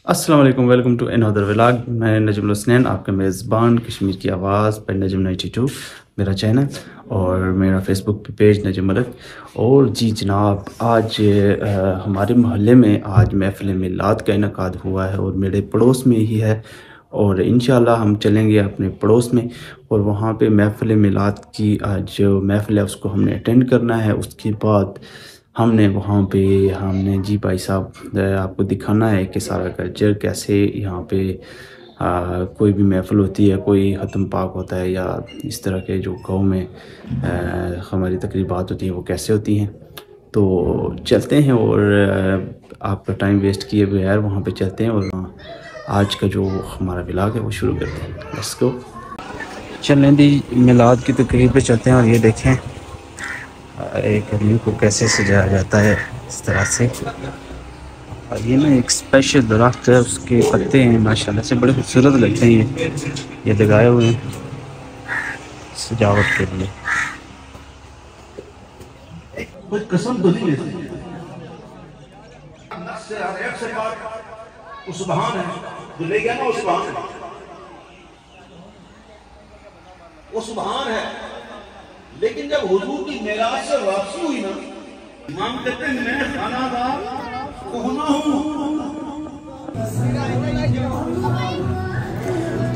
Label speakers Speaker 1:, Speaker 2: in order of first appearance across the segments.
Speaker 1: अस्सलाम वालेकुम, welcome to another vlog. मैं नजमुल हुसैन, आपका मेज़बान, कश्मीर की आवाज़ पर नजम 92 मेरा चैनल और मेरा फेसबुक पेज नजम मलक। और जी जनाब, आज हमारे मोहल्ले में आज महफ़िल मिलाद का इनकाद हुआ है और मेरे पड़ोस में ही है। और इंशाल्लाह हम चलेंगे अपने पड़ोस में और वहाँ पे महफ़िल मिलाद की आज जो महफ़िल है उसको हमने अटेंड करना है। उसके बाद हमने वहाँ पे हमने जी भाई साहब आपको दिखाना है कि सारा कल्चर कैसे यहाँ पे कोई भी महफ़िल होती है, कोई ख़त्म पाक होता है या इस तरह के जो गाँव में हमारी तकरीबात होती हैं वो कैसे होती हैं। तो चलते हैं और आपका टाइम वेस्ट किए बगैर वहाँ पे चलते हैं और आज का जो हमारा व्लॉग है वो शुरू करते हैं। Let's go. चलें दी मिलाद की तकरीब पे चलते हैं और ये देखें एक गली को कैसे सजाया जाता है इस तरह से। और ये ना एक स्पेशल दरख्त है, उसके पत्ते हैं माशाल्लाह से बड़े खूबसूरत लगते हैं। ये लगाए हुए हैं सजावट के लिए।
Speaker 2: कोई कसम तो नहीं लेते वो सुभान है जो ले गया ना, वो सुभान है, वो सुभान है। लेकिन जब हुजूर की मेराज से वापसी हुई ना, इमाम कहते हैं मैं खानादार कोहना हूँ।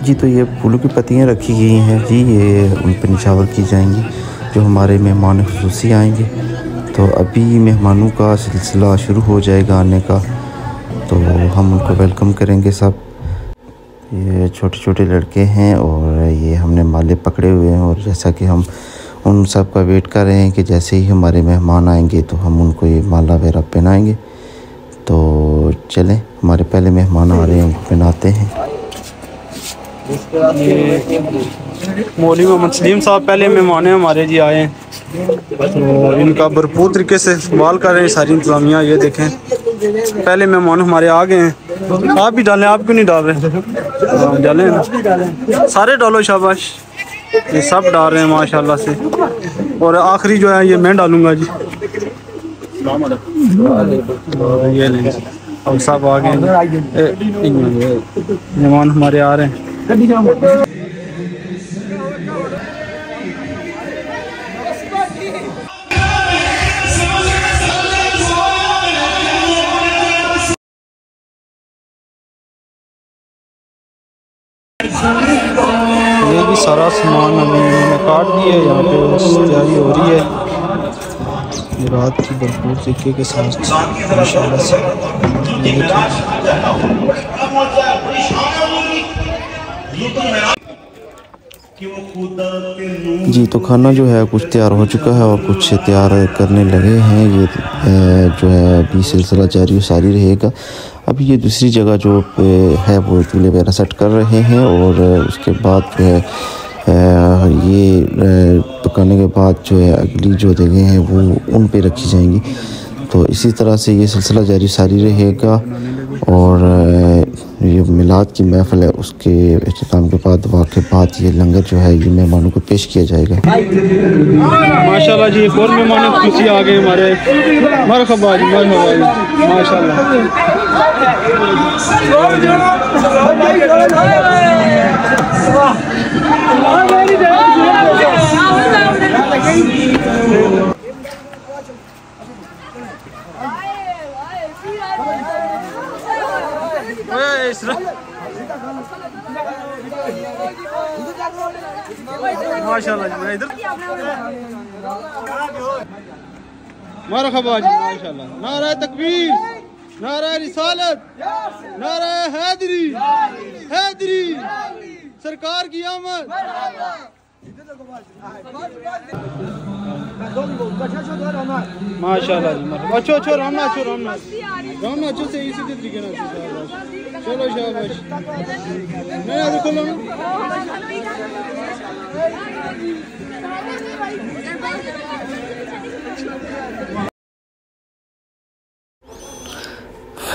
Speaker 3: जी तो ये फूलों की पत्तियाँ रखी गई हैं जी, ये उन पर निछावर की जाएंगी जो हमारे मेहमान खुसूसी आएंगे। तो अभी मेहमानों का सिलसिला शुरू हो जाएगा आने का, तो हम उनको वेलकम करेंगे सब। ये छोटे छोटे लड़के हैं और ये हमने माले पकड़े हुए हैं और जैसा कि हम उन सब का वेट कर रहे हैं कि जैसे ही हमारे मेहमान आएंगे तो हम उनको ये माला वगैरह पहनाएंगे। तो चलें, हमारे पहले मेहमान आ रहे हैं, उनको पहनाते हैं।
Speaker 1: मौलवी मोहम्मद सलीम साहब पहले मेहमान हमारे जी आए हैं, तो इनका भरपूर तरीके से इस्तेमाल कर रहे हैं सारी इंतजामिया। ये देखें पहले मेहमान हमारे आ गए हैं। आप भी डालें, आप क्यों नहीं डाल रहे? डालें ना, सारे डालो, शाबाश। ये सब डाल रहे हैं माशाल्लाह से। और आखिरी जो है ये मैं डालूंगा जी। ये लें, अब सब आ गए, मेहमान हमारे आ रहे हैं। ये भी सारा सामान अभी मैंने काट दिया है, यहाँ पे तैयारी हो रही है रात की भरपूर तरीके के साथ माशाल्लाह से।
Speaker 3: जी तो खाना जो है कुछ तैयार हो चुका है और कुछ तैयार करने लगे हैं। ये जो है अभी सिलसिला जारी सारी रहेगा। अभी ये दूसरी जगह जो है वो चूल्हे वगैरह सेट कर रहे हैं और उसके बाद जो है ये पकाने के बाद जो है अगली जो जगह हैं वो उन पे रखी जाएंगी। तो इसी तरह से ये सिलसिला जारी सारी रहेगा और ये मिलाद की महफ़िल है, उसके इख्तिताम के बाद दुआ के बाद ये लंगर जो है ये मेहमानों को पेश किया जाएगा।
Speaker 1: माशाल्लाह जी, एक और मेहमान खुशी आ गए हमारे। मरहबा जी, मरहबा जी, माशाल्लाह। माशाल्लाह जी, मैं इधर मरहबा जी, माशाल्लाह। नारा तकबीर, नारा रिसालत, नारा हैदरी, हैदरी सरकार की आमद। माशाल्लाह जी, माशाल्लाह। अच्छो अच्छो रामना, अच्छो रामना, रामना अच्छो से इसी तरीके ना। चलो शाबाश, मैं आज खोलो ना।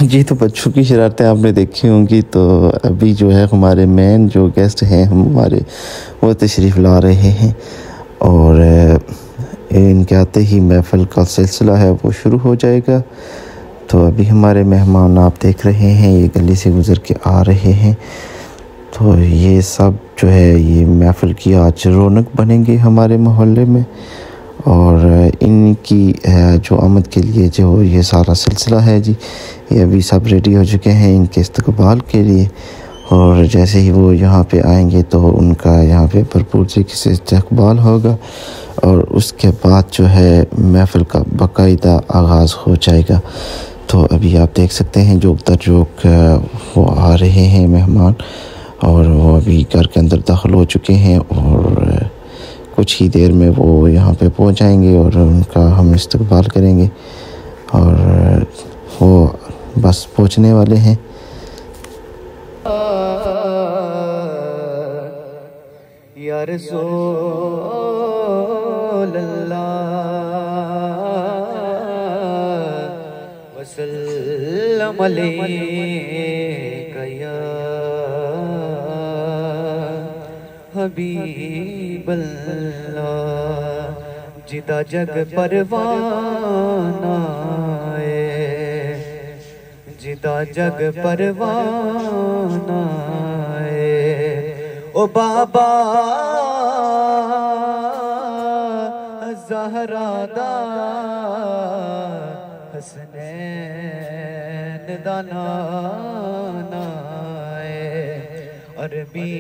Speaker 3: जी तो बच्चों की शरारतें आपने देखी होंगी। तो अभी जो है हमारे मेन जो गेस्ट हैं हमारे वो तशरीफ़ ला रहे हैं और इनके आते ही महफ़िल का सिलसिला है वो शुरू हो जाएगा। तो अभी हमारे मेहमान आप देख रहे हैं ये गली से गुज़र के आ रहे हैं। तो ये सब जो है ये महफ़िल की आज रौनक बनेंगे हमारे मोहल्ले में, और इनकी जो आमद के लिए जो ये सारा सिलसिला है जी, ये अभी सब रेडी हो चुके हैं इनके इस्तकबाल के लिए। और जैसे ही वो यहाँ पे आएंगे तो उनका यहाँ पे भरपूर तरीके से इस्तकबाल होगा, और उसके बाद जो है महफ़िल का बाकायदा आगाज़ हो जाएगा। तो अभी आप देख सकते हैं जोक दर जोक वो आ रहे हैं मेहमान, और वो अभी घर के अंदर दाखिल हो चुके हैं, और कुछ ही देर में वो यहाँ पे पहुँच जाएंगे और उनका हम इस्तकबाल करेंगे। और वो बस पहुँचने वाले हैं।
Speaker 4: या रसूल अल्लाह वसल्लम अलैका या हबीब अल्लाह, जिदा जग परवाना है, जिदा जग परवाना है। ओ बाबा ज़हरा दा हसनैन दा नाना है, अरबी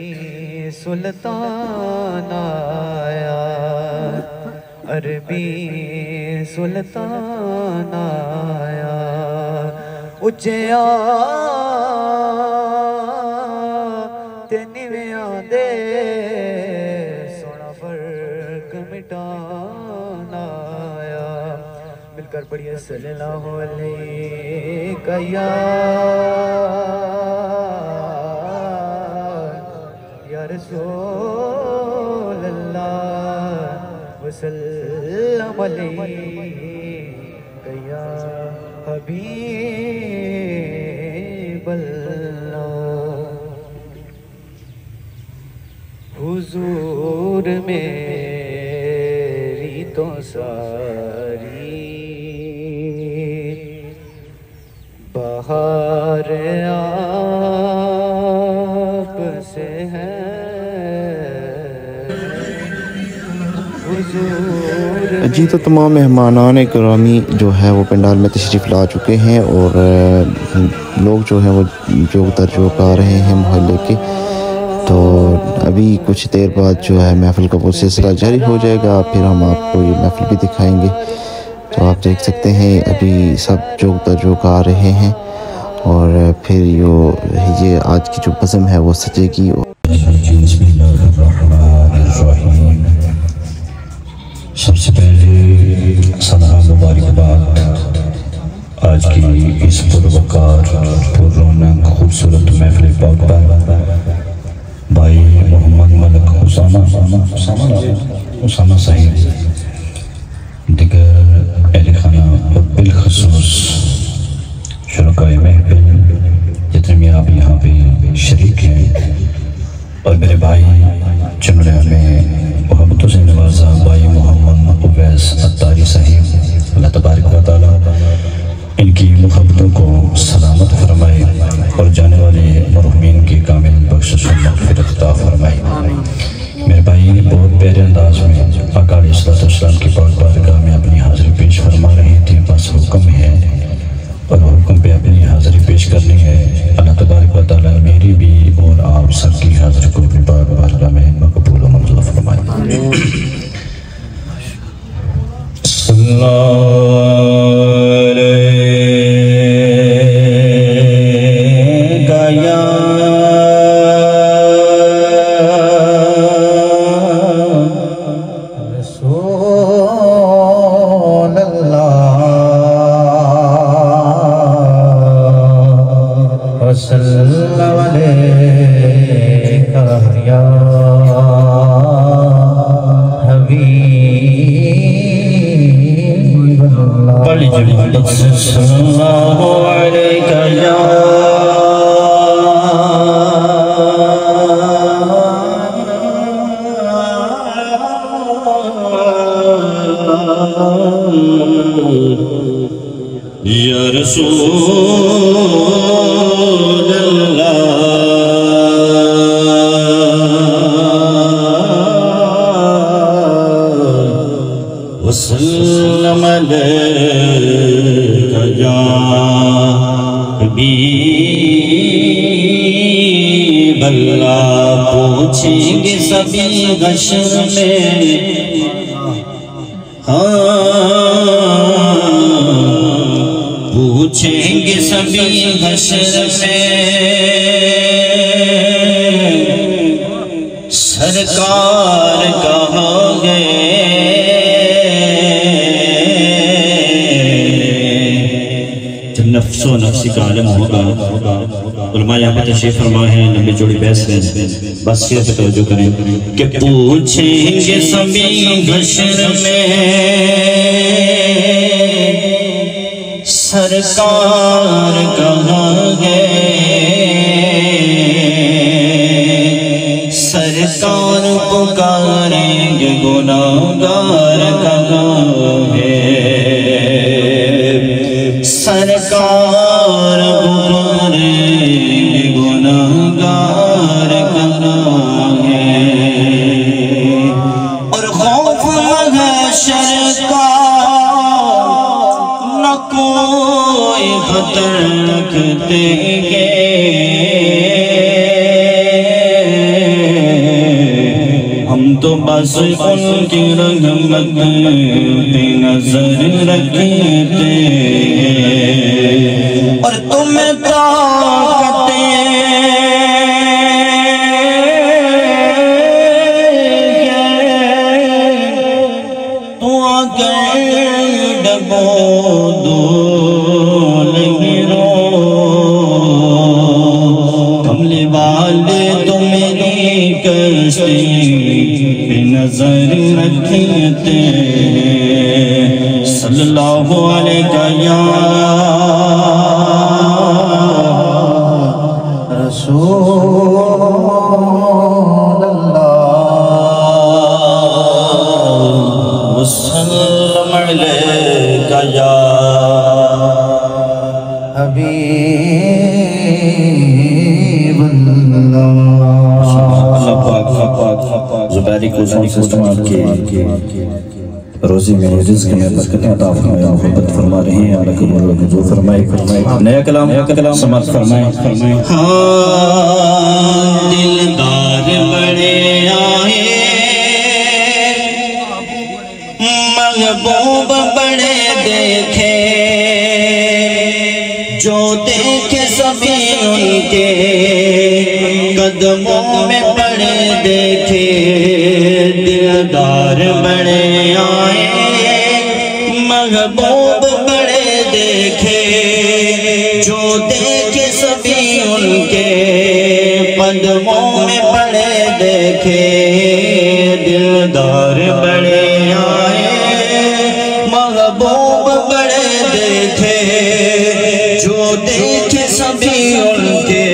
Speaker 4: सुल्तान आया, अरबी सुल्तान आया। उच्चिया ते निव्यां दे सोना फर्क मिटाना आया। मिलकर पढ़िए सल्लल्लाहु अलैहि या रसूल अल्लाह वसल्लम अलैका या हबीब अल्लाह। हुजूर मेरी तो सारी बहार आप से है।
Speaker 3: जी तो तमाम मेहमानान गिरामी जो है वो पंडाल में तशरीफ़ ला चुके हैं, और लोग जो हैं वो जोक दर जोक आ रहे हैं मोहल्ले के। तो अभी कुछ देर बाद जो है महफ़िल का वो सिलसिला जारी हो जाएगा, फिर हम आपको ये महफ़िल भी दिखाएंगे। तो आप देख सकते हैं अभी सब जोक दर जोक आ रहे हैं, और फिर ये आज की जो बज़म है वो सजेगी।
Speaker 5: सबसे पहले सलाम मुबारकबाद आज की इस पुरवकार पुररौनक खूबसूरत महफ़िल पाक पर भाई मोहम्मद मलिक उसामा साहिब, दिगर अहले खाना और बिलखसूस शुरकाए महफ़िल जितने भी आप यहाँ पे शरीक हैं, और मेरे भाई जिन्होंने हमें मोहब्बतों से नवाजा भाई मोहम्मद उवैस अत्तारी साहिब, अल्लाह तबारक व तआला इनकी मोहब्बतों को सलामत फरमाए और जाने वाले मरहूमीन की कामिल बख्शिश और मग़फ़िरत अता फरमाए। मेरे भाई बहुत प्यारे अंदाज में आका अलैहिस्सलाम की पाक बारगाह में अपनी हाज़िरी पेश फरमा रहे थे। बस हुक्म है और हुक्म पे अपनी हाज़िरी पेश करनी है। अल्लाह तबारक व तआला मेरी भी और आप सबकी हाज़िरी को भी पाक बारगाह में मकबूल और मंजूर फरमाए।
Speaker 6: या रसूल
Speaker 5: हबीब अल्लाह पूछेंगे सभी हश्र में, पूछेंगे सभी हश्र में, सरकार कहाँ गए। जब नफ्सो नफ्सी का आलम होगा, उलमा यहाँ पे तशरीफ फरमा है, लंबी चौड़ी बहस है, बस शेर पे तवज्जो करें कि पूछेंगे सभी हश्र में, सरकार कहाँ गए। सरकार पुकारेंगे गुनाहगार कहाँ है। सरकार पुकारेंगे गुनाहगार कहाँ है। और खौफ है शर का न कोई खतर रखते हैं। हम तो बस उनकी रहमत पे नजर रखते हैं। और तुम्हें ताकते तो आकर डबो दो लगिरो, कमले वाले तो मेरी कश्ती पे नजर रखते। सल्लल्लाहु अलैहि या रसूल अल्लाह वसल्लम अलैका या हबीब अल्लाह। ज़ुबैरी को साउंड सिस्टम आपके रोज़ी में रिज़्क़ में बरकतें अता फरमाए, मोहब्बत फरमा रहे हैं। अल्लाह कबूल व मंजूर फरमाए। नया कलाम समाअत फरमाए। हाँ दिलदार बड़े आए, महबूब बड़े देखे, जो देखे सभी उनके कदमों में पड़े देखे। दिलदार बड़े आए, महबूब बड़े देखे, जो देखे सभी उनके कदमों में पड़े देखे। दिलदार बड़े आए, महबूब बड़े देखे, जो देखे सभी उनके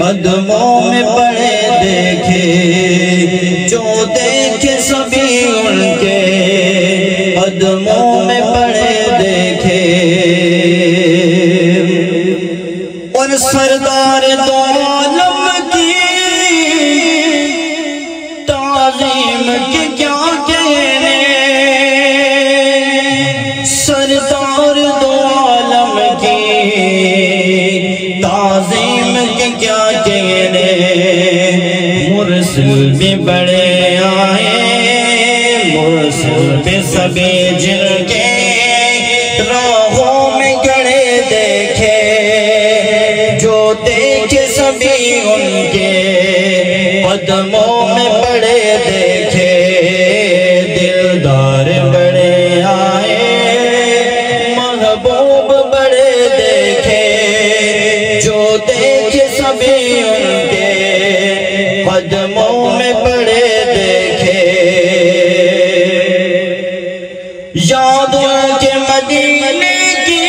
Speaker 5: कदमों में पड़े देखे। जो देखे सभी उनके कदमों में पड़े देखे। और सरदार दो आलम की ताज़ीम के क्या कहने। सरदार दो आलम की ताज़ीम के क्या कहने। मुरसिल भी बड़े आए, मुरसिल भी सभी जिनके राहों में गड़े देखे। जो देखे सभी उनके कदमों में पड़े देखे। दिलदार बड़े आए, महबूब बड़े देखे, जो देखे सभी उनके कदमों में पड़े देखे। यादों के मदीने की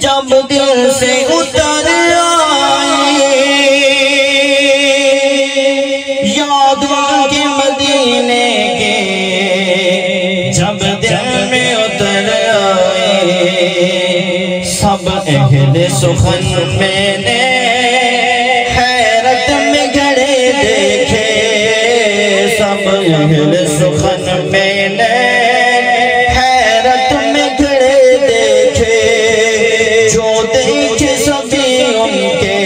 Speaker 5: जब दिल से उतर आए। यादों के मदीने के जब दिल में उतर आए। सब अहले सुखन मैंने हैरत में गड़े देखे। सब अहले सुखन मैंने हैरत में गड़े देखे।
Speaker 6: जो देखे सभी उनके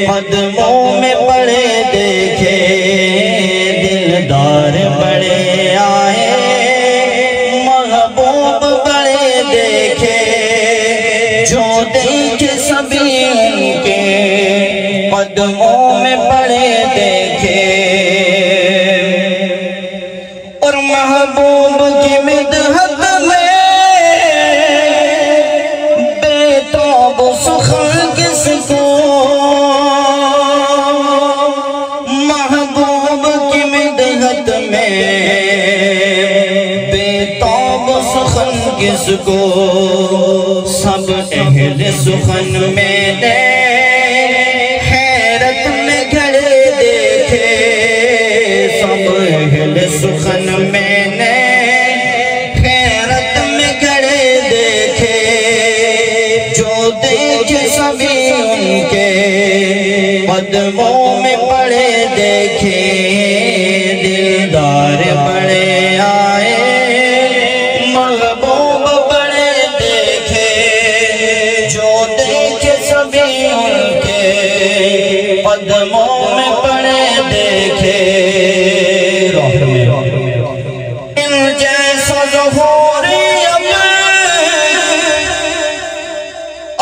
Speaker 6: कदमों में पड़े देखे, दिलदार बड़े आए महबूब बड़े देखे, जो देखे सभी उनके कदमों में पड़े देखे। और महबूब की मिदहत में बेताब सुखन किसको, महबूब की मिदहत में बेताब सुखन किसको, सब अहले सुखन मैंने हैरत में खड़े देखे, सब अहले सुखन मैंने हैरत में खड़े देखे, जो देखे सभी उनके कदमों में पड़े देखे, दिलदार बड़े आए महबूब बड़े देखे, जो देखे सभी उनके कदमों में पड़े देखे। इन जैसा ज़हूर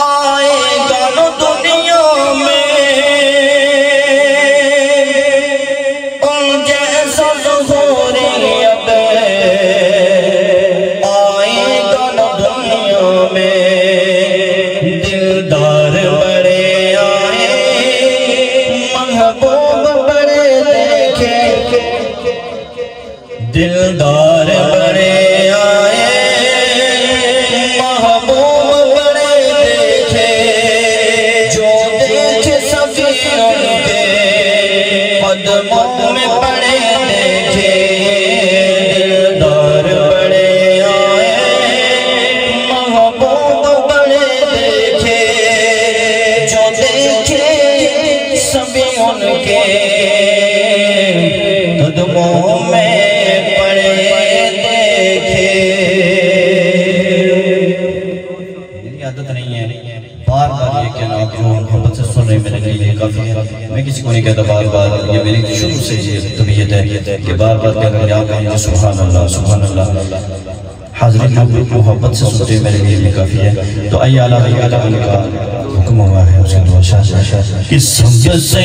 Speaker 6: आएगा न दुनिया में, उन जैसा ज़हूर आएगा न दुनिया में, दिलदार बड़े आए महबूब बड़े देखे, दिलदार बड़े आए महबूब बड़े देखे, जो देखे सभी उनके कदमों में पड़े देखे, दिलदार बड़े आए महबूब बड़े देखे, जो देखे सभी उनके कदमों में पड़े देखे। मेरी आदत नहीं है बार बार ये कहना, आप जो मोहब्बत से सुन रहे हैं मेरे लिए काफी है। मैं किसी को नहीं कहता बार बार, ये मेरी शुरू से ये तबीयत है कि बार बार कहकर आप कहेंगे सुभान अल्लाह सुभान अल्लाह। हाज़रीन जो मोहब्बत से सुनते हैं मेरे लिए भी काफी है। तो आइए आला का हुक्म हुआ है उसके दुआ शाह कि सबसे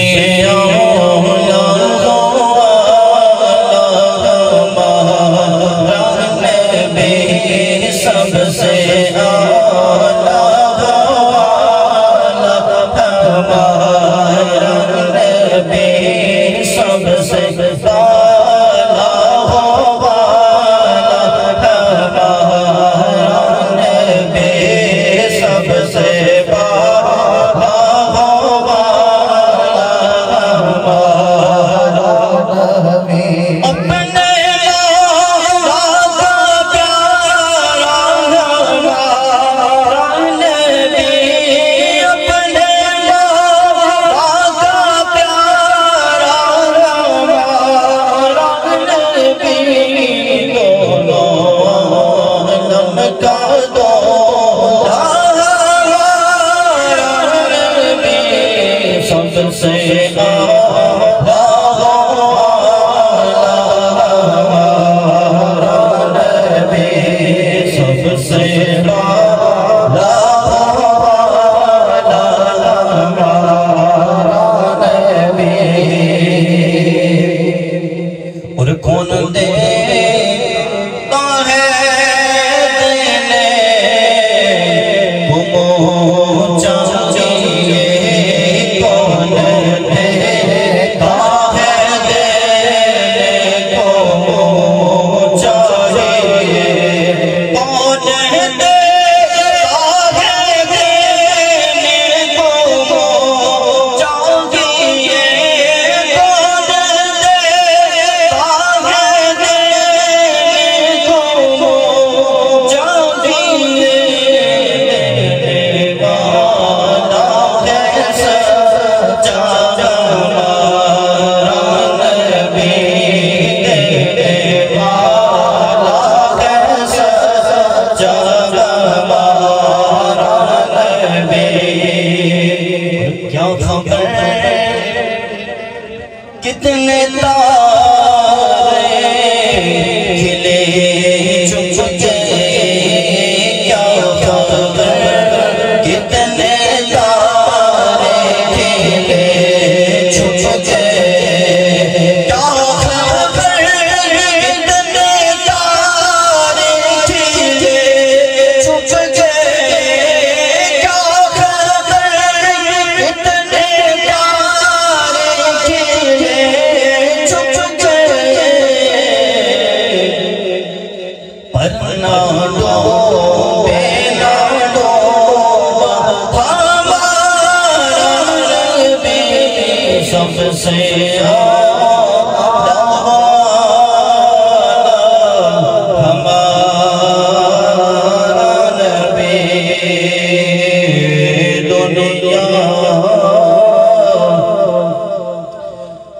Speaker 6: सबसे आला हमारा नबी, सबसे आला हमारा नबी, सबसे आला हमारा नबी। और कौन देता है देने को चाहिए, कौन देता खबर कितने तारे खिले चुके क्या खबर कितने तारे खिले चुके क्या खबर कितने तारे खिले चुके क्या खबर कितने तारे खिले चुके पर ना डूबे ना डूबा हमारा नबी सबसे आला हमारा नबी दुनिया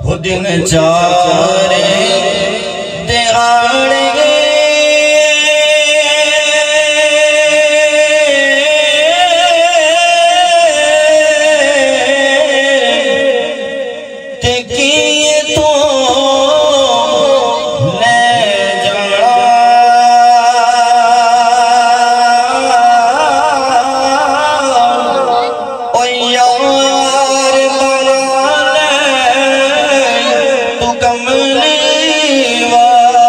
Speaker 6: वो दिन चारे दिहाड़े देखिए तो ले जाना ओ यार बना ले तू कमली वाला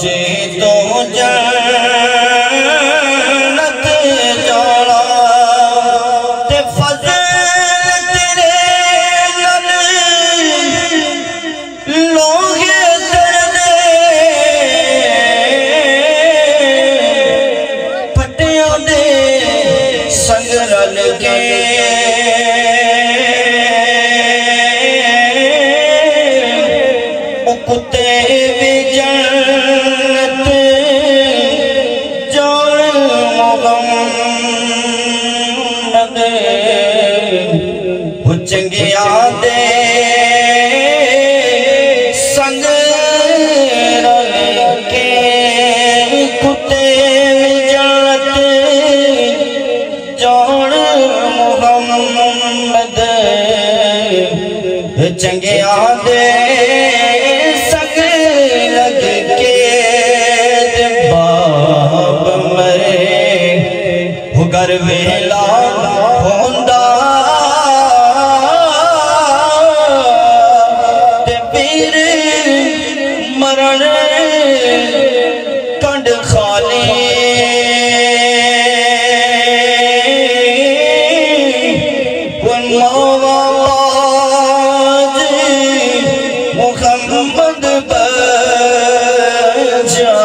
Speaker 6: जे तो जन्नत जाना ते फज़ल तेरे नल लोगे दर्दे पटियों दे संग रल के ओ कुत्ते भी जन्नत जान मोहम्मद वो चंगिया दे संग रल के कुत्ते भी जन्नत जान मोहम्मद चंगिया दे संग लग के ते बाप मरे वो घर वेला होंदा ते पीर मरण कंड खाली वन मावा मोहम्मद बचा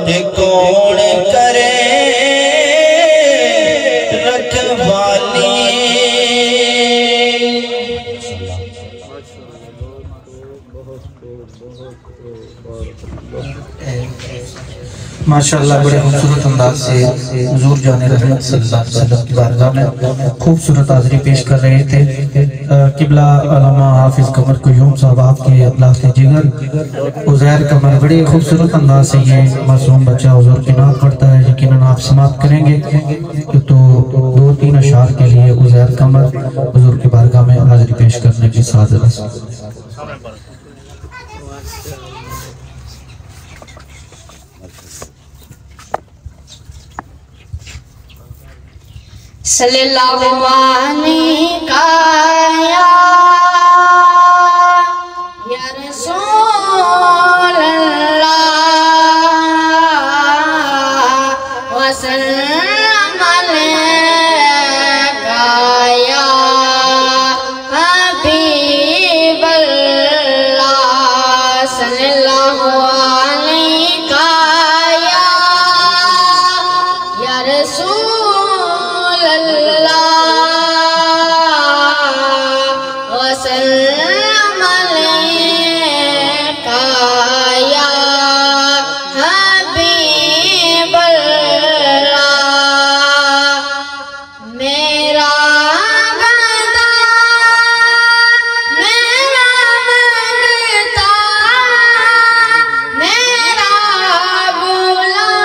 Speaker 6: ते कौन करे रखवाली
Speaker 7: माशाअल्लाह बड़े खूबसूरत अंदाज से हुजूर जाने रहमत सल्लल्लाहु अलैहि वसल्लम की बारगाह में खूबसूरत हाज़री पेश कर रहे थे। किबला अल्लामा हाफिज कमर कुयूम साहब आपके अल्लाह के जिगर उज़ैर कमर बड़े खूबसूरत अंदाज से ये मासूम बच्चा हुजूर की नात पढ़ता है। यकीनन आप समाप्त करेंगे तो 2-3 अशार के लिए उज़ैर कमर हुजूर की बारगाह में हाज़री पेश करने की सादत है।
Speaker 8: सल्लल्लाहु अलैहि या रसूल अल्लाह वसल्लम अलैका या हबीब अल्लाह सल्लल्लाहु अलैहि या रसूल वसल्लम अलैका या हबीब अल्लाह मेरा बंदा मेरा मंगता मेरा गुलाम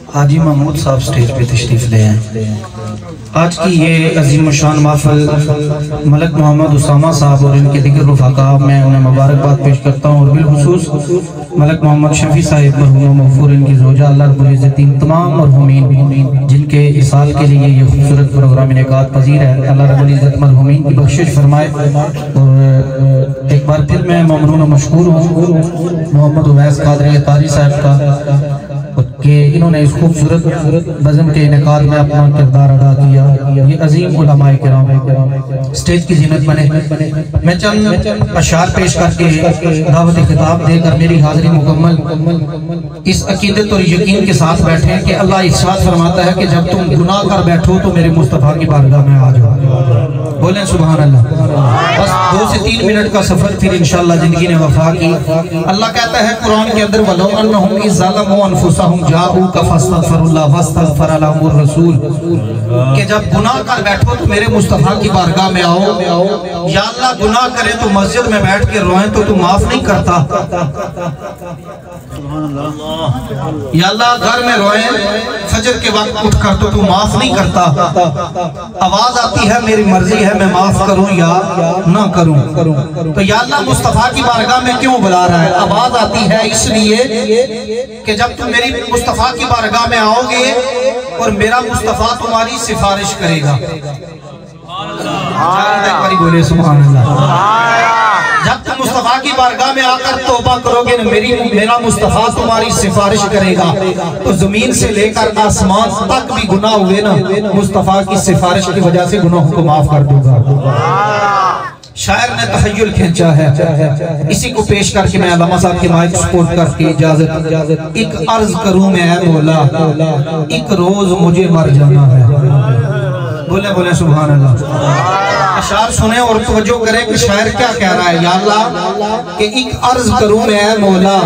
Speaker 7: हाजी महमूद साहब स्टेज पे तशरीफ ले आए। आज की ये अजीम शान महफिल मलक मोहम्मद उसामा साहब और इनके दिगर रुफ़ाका मैं उन्हें मुबारकबाद पेश करता हूँ और बिलखुसूस मलक मोहम्मद शफी साहिब मरहूम मग़फ़ूर इनकी ज़ौजा अल्लाह रब्बुल इज़्ज़त तमाम मरहूमीन जिनके इसाल के लिए ये खूबसूरत प्रोग्राम इनेकात पजीर है, अल्लाह रब्बुल इज़्ज़त मरहूमीन की बख्शिश फरमाए। और एक बार फिर मैं ममनून मशकूर हूँ मोहम्मद उवैस कादरी अतारी साहब का कि इन्होंने इस खूबसूरत बज़म के इनेकाद में अपना किरदार अदा किया। ये अजीम उलमाए किराम स्टेज की ज़ीनत बने। मैं चंद अशार पेश करके दावत खिताब देकर मेरी हाज़िरी मुकम्मल इस अकीदत और यकीन के साथ बैठे कि अल्लाह इरशाद फरमाता है कि जब तुम गुनाह कर बैठो तो मेरे मुस्तफ़ा की बारगाह में आ जाओ। बोलें सुभान अल्लाह। बस 2 से 3 मिनट का सफर फिर इंशाअल्लाह जिंदगी ने वफा की। अल्लाह कहता है कुरान के अंदर वलो अन्नहुम इज़ ज़लमू अनफुसहुम जाऊका फस्तगफिरुल्लाह वस्तगफर लहुमुर रसूल कि जब गुनाह कर बैठो तो मेरे मुस्तफ़ा की बारगाह में आओ। या अल्लाह गुनाह करे तो मस्जिद में बैठ के रोएं तो तू माफ नहीं करता। या अल्लाह घर में रोएं फजर के वक्त उठ कर तो तू माफ नहीं करता। आवाज आती है मेरी मर्जी है मैं माफ करूं या ना करूं। तो या अल्लाह मुस्तफ़ा की बारगाह में क्यों बुला रहा है? आवाज आती है इसलिए कि जब तुम मेरी मुस्तफ़ा की बारगाह में आओगे और मेरा मुस्तफ़ा तुम्हारी सिफारिश करेगा। बोले सुभान अल्लाह। जब तुम मुस्तफ़ा की बारगाह में आकर तौबा करोगे ना मेरा मुस्तफ़ा तुम्हारी सिफारिश करेगा। तो जमीन से लेकर आसमान तक भी गुनाह हुए ना मुस्तफ़ा की सिफारिश की वजह से गुनाहों को माफ कर दूंगा। शायर ने तहय्युल खींचा है, इसी को पेश करके मैं अल्लामा साहब के माइक सपोर्ट करके इजाजत एक अर्ज करूं मैं ऐ मौला एक रोज मुझे मर जाना है। बोले बोले सुभान अल्लाह। अशार सुने और तवज्जो करें कि शायर क्या कह रहा है। या अल्लाह कि एक अर्ज करूं मैं मौला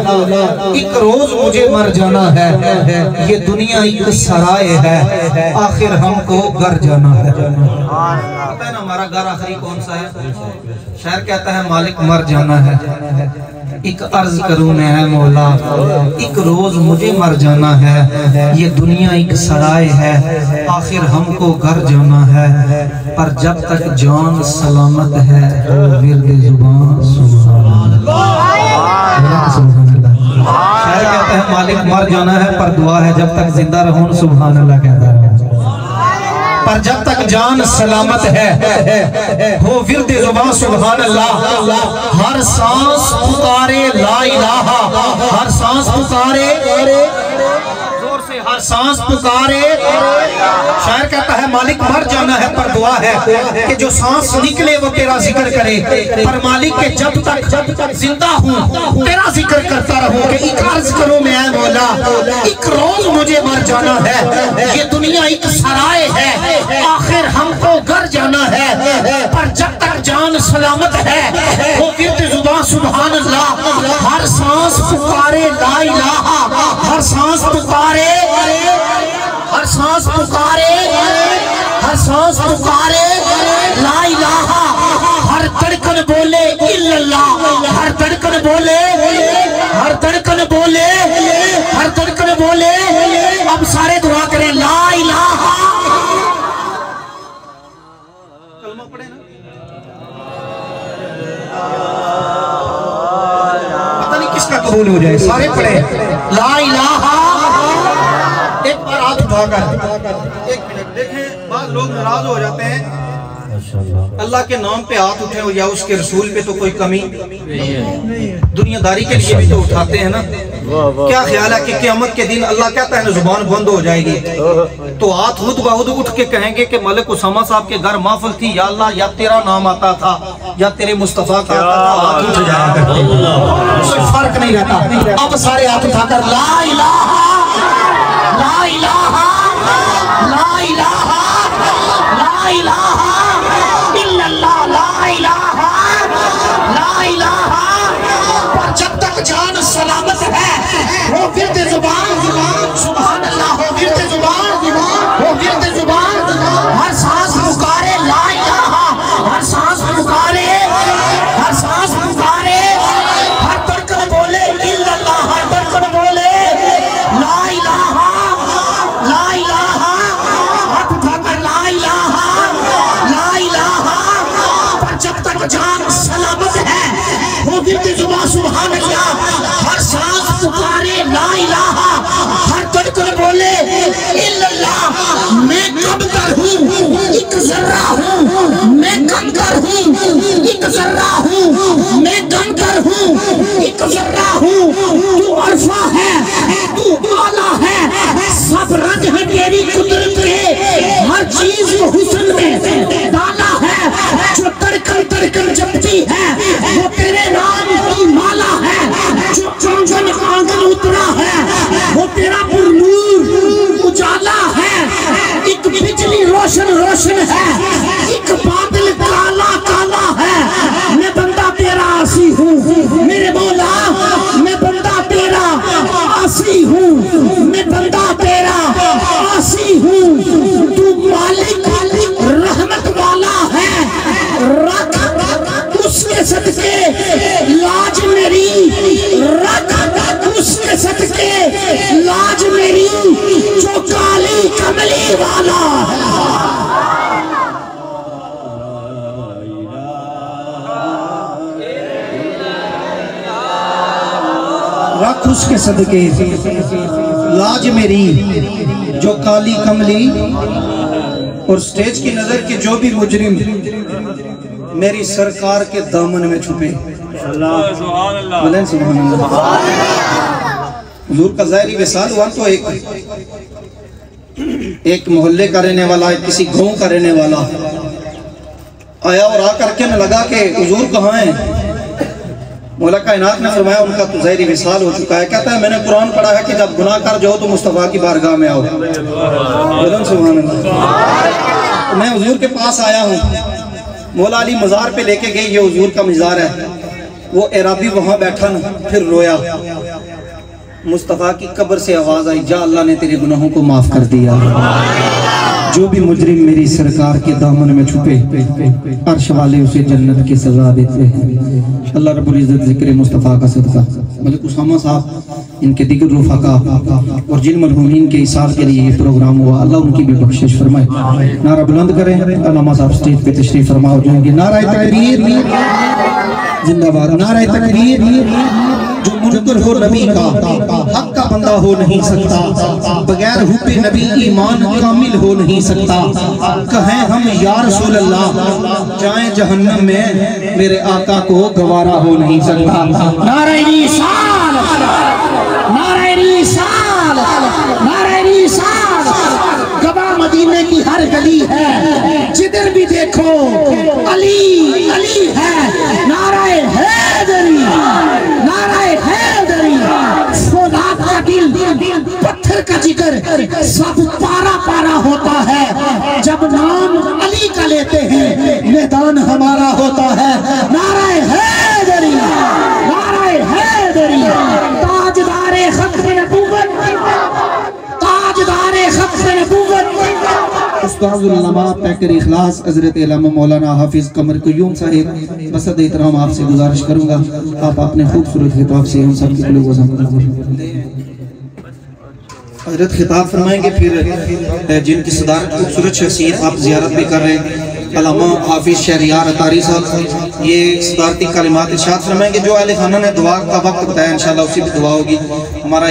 Speaker 7: एक रोज मुझे मर जाना है। ये दुनिया एक सराय है आखिर हमको घर जाना है। पता है ना हमारा घर आखिरी कौन सा है? शायर कहता है मालिक मर जाना है। एक अर्ज करूं मैं है मौला एक रोज मुझे मर जाना है। ये दुनिया एक सराय है आखिर हमको घर जाना है। पर जब तक जान सलामत है विर्द जुबान सुभान अल्लाह। शायर कहता है मालिक मर जाना है पर दुआ है जब तक जिंदा रहूं सुभान अल्लाह कहता है। पर जब तक जान सलामत है हो विर्द जुबान सुभान अल्लाह। हर सांस पुकारे ला इलाहा हर सांस पुकारे जोर से हर सांस पुकारे। शायर कहता है मालिक मर जाना है पर दुआ है कि जो सांस निकले वो तेरा जिक्र करे। पर मालिक के जब तक जिंदा हूँ तेरा जिक्र करता रहूं कि एक अर्ज करूं मैं ऐ मौला एक रोज मुझे मर जाना है। ये दुनिया एक सराय है आखिर हमको घर जाना है। पर जब तक जान सलामत है वो विर्द जुबान सुभान अल्लाह। हर सांस पुकारे ला इलाहा हर सांस पुकारे हर सांस पुकारे हर सांस पुकारे ला इलाहा। हर धड़कन बोले इल्लल्लाह हर धड़कन बोले हर धड़कन बोले हर धड़कन बोले। अब सारे दुआ करें ला इलाहा। कलमा पढ़े ना पता नहीं किसका कबूल हो जाए। सारे पढ़े ला इलाहा। एक बार हाथ उठाकर 1 मिनट देखें। बाद लोग नाराज हो जाते हैं अल्लाह के नाम पे हाथ उठे या उसके रसूल पे तो कोई कमी दुनियादारी के लिए भी तो उठाते हैं ना। क्या ख्याल है कि क़यामत के दिन अल्लाह कहता है ना जुबान बंद हो जाएगी तो हाथ खुद बहुद उठ के कहेंगे कि मलिक उसामा साहब के घर महफिल थी या अल्लाह या तेरा नाम आता था या तेरे मुस्तफा का हाथ उठ जाया करते। कोई फर्क नहीं रहता। अब सारे हाथ उठाकर ला इलाहा ला इलाहा ला इलाहा ला इलाहा इल्लल्लाह ला इलाहा ला इलाहा। पर जब तक जान सलामत है वो विर्द जुबान सुभान अल्लाह हो विर्द जुबान हो विर्द जुबान। हर सांस पुकारे ला इलाहा हर सांस पुकारे हर सांस पुकारे। हर धड़कन बोले इल्लल्लाह हर धड़कन बोले
Speaker 9: इल्लल्लाह। मैं कमतर हूँ, एक जर्रा हूँ, मैं कमतर हूँ, एक जर्रा हूँ, मैं कमतर हूँ, एक जर्रा हूँ। तू अरफा है, तू आला है, सब रंग है तेरी कुदरत है, हर चीज को हुस्न में डाला है। जो तड़कन तड़कन जपती है वो तेरे नाम की माला है। जो चंचल आंगन उतरा है वो तेरा पुरनूर उजाला है। एक बिजली रोशन रोशन है, एक बादल काला काला है। मैं बंदा तेरा आसी हूँ मेरे मौला, मैं बंदा तेरा आसी हूँ, मैं बंदा तेरा आसी हूँ। तू मालिक रहमत वाला है, रख उसके सदके लाज मेरी, रख उसके सदके लाज मेरी, जो काली कमली वाला रख उसके सदके लाज मेरी, जो काली कमली। और स्टेज की नजर के जो भी मुजरिम मेरी सरकार के दामन में छुपे, हुजूर का ज़ाहिरी विसाल हुआ तो एक मोहल्ले का रहने वाला, किसी गांव का रहने वाला आया और आकर के न लगा कि हुजूर कहाँ हैं। मौला कायनात ने फरमाया उनका तो ज़ाहिरी विसाल हो चुका है। कहता है मैंने कुरान पढ़ा है कि जब गुनाह कर जाओ तो मुस्तफ़ा की बारगाह में आओ। सुभान अल्लाह। मैं हुजूर के पास आया हूँ, मौला अली मज़ार पे लेके गए, ये हुजूर का मज़ार है। वो एराबी वहाँ बैठा न, फिर रोया। मुस्तफ़ा की कब्र से आवाज़ आई, जा अल्लाह ने तेरे गुनाहों को माफ़ कर दिया। जो भी मुजरिम मेरी सरकार के दामन में छुपे, अर्श वाले उसे जन्नत की सजा देते हैं। अल्लाह रब्बुल इज़्ज़त ज़िक्र मुस्तफ़ा का सदका। मलिक उसामा साहब, इनके दिगर रुफ़क़ा और जिन मरहूमीन के इसाल के लिए ये प्रोग्राम हुआ, अल्लाह उनकी भी बख्शिश फरमाए। नारा बुलंद करें। अल्लामा साहब स्टेज पे तशरीफ फरमा हो जाएंगे। नारा तकबीर जिंदाबाद, नारा तकबीर। जो मुनकर हो नबी का, हक का बंदा हो नहीं सकता, बगैर हुब्बे नबी ईमान कामिल हो नहीं सकता। कहें हम या रसूल अल्लाह, जाएं जहन्नम में मेरे आका को गवारा हो नहीं सकता। नारे रिसाल, नारे रिसाल, नारे रिसाल। गवाह मदीने की हर गली है, जिधर भी देखो अली अली है। नाराए हैदरी, नाराए हैदरी। फौलाद का दिल, पत्थर का जिगर, सब पारा पारा होता है। जब नाम अली का लेते हैं मैदान हमारा होता है। नाराए हैदरी, नाराए हैदरी। ताजदारे खत्म नबूवत, ताजदारे खत्म नबूवत। उस्ताद उलमा पैकर इखलास हज़रत इल्म मौलाना हाफिज कमर क़य्यूम साहिब, बसद एहतराम आपसे गुजारिश करूंगा आप अपने खूबसूरत खिताब से हम सब के लोगों हज़रत खिताब फरमाएंगे। फिर जिनकी सदारत खूबसूरत शख्सियत आप ज़ियारत भी कर रहे हैं, अल्लामा हाफिज शहरियार अतारी साहब, ये सदारती कलिमात इरशाद फरमाएंगे। जो अहले खाना ने दुआ का वक्त बताया, इंशाल्लाह उसी पर दुआ होगी। हमारा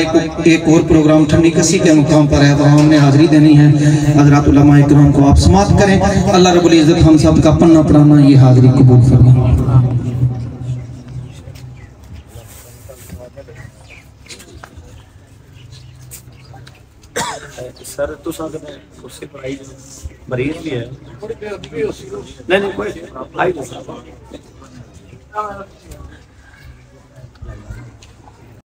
Speaker 9: एक और प्रोग्राम ठंडी कसी के मुकाम पर है, वहाँ हमने हाजिरी देनी है। हज़रात उलमा इकराम को आप समाप्त करें। अल्लाह रब्बुल इज़्ज़त हम सब का पन्ना पढ़ाना ये हाजिरी कबूल फरमाए।
Speaker 10: सर तो साथ में कुर्सी पर आई, मरीज भी है। नहीं कोई आई।